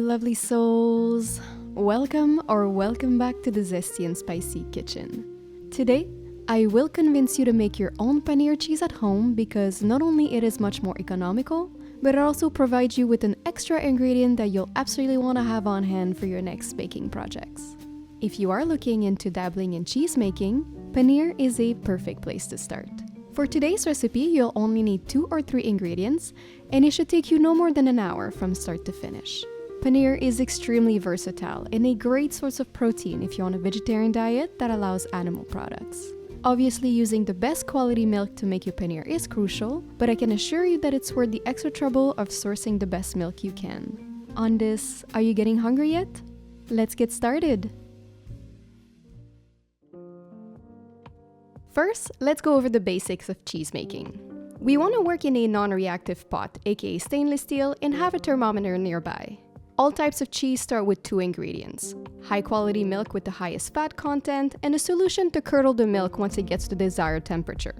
lovely souls. Welcome back to the Zesty and Spicy Kitchen. Today, I will convince you to make your own paneer cheese at home because not only it is much more economical, but it also provides you with an extra ingredient that you'll absolutely want to have on hand for your next baking projects. If you are looking into dabbling in cheese making, paneer is a perfect place to start. For today's recipe, you'll only need 2 or 3 ingredients, and it should take you no more than an hour from start to finish. Paneer is extremely versatile and a great source of protein if you're on a vegetarian diet that allows animal products. Obviously, using the best quality milk to make your paneer is crucial, but I can assure you that it's worth the extra trouble of sourcing the best milk you can. On this, are you getting hungry yet? Let's get started! First, let's go over the basics of cheese making. We want to work in a non-reactive pot, aka stainless steel, and have a thermometer nearby. All types of cheese start with 2 ingredients: high-quality milk with the highest fat content, and a solution to curdle the milk once it gets to the desired temperature.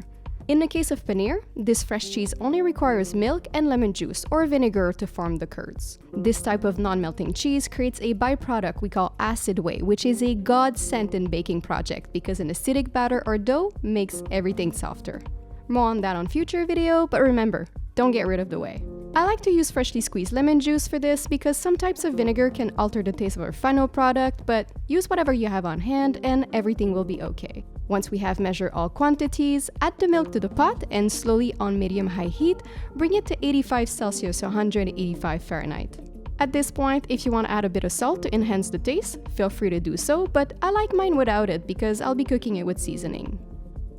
In the case of paneer, this fresh cheese only requires milk and lemon juice or vinegar to form the curds. This type of non-melting cheese creates a byproduct we call acid whey, which is a godsend in baking project because an acidic batter or dough makes everything softer. More on that on future video, but remember, don't get rid of the whey. I like to use freshly squeezed lemon juice for this because some types of vinegar can alter the taste of our final product, but use whatever you have on hand and everything will be okay. Once we have measured all quantities, add the milk to the pot and slowly on medium-high heat, bring it to 85 Celsius or 185 Fahrenheit. At this point, if you want to add a bit of salt to enhance the taste, feel free to do so, but I like mine without it because I'll be cooking it with seasoning.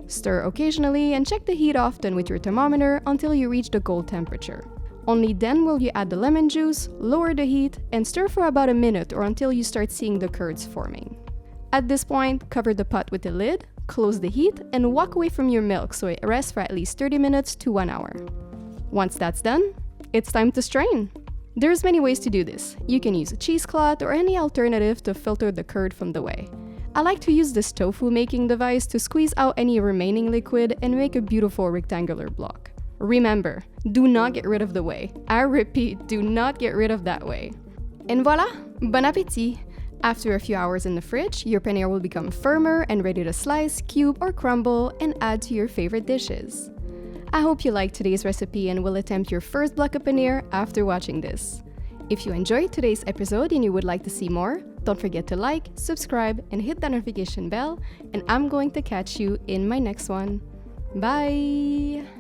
Stir occasionally and check the heat often with your thermometer until you reach the gold temperature. Only then will you add the lemon juice, lower the heat, and stir for about a minute or until you start seeing the curds forming. At this point, cover the pot with the lid, close the heat, and walk away from your milk so it rests for at least 30 minutes to 1 hour. Once that's done, it's time to strain. There's many ways to do this. You can use a cheesecloth or any alternative to filter the curd from the whey. I like to use this tofu making device to squeeze out any remaining liquid and make a beautiful rectangular block. Remember, do not get rid of the whey. I repeat, do not get rid of that whey. And voila, bon appétit! After a few hours in the fridge, your paneer will become firmer and ready to slice, cube, or crumble and add to your favorite dishes. I hope you liked today's recipe and will attempt your first block of paneer after watching this. If you enjoyed today's episode and you would like to see more, don't forget to like, subscribe, and hit that notification bell, and I'm going to catch you in my next one. Bye!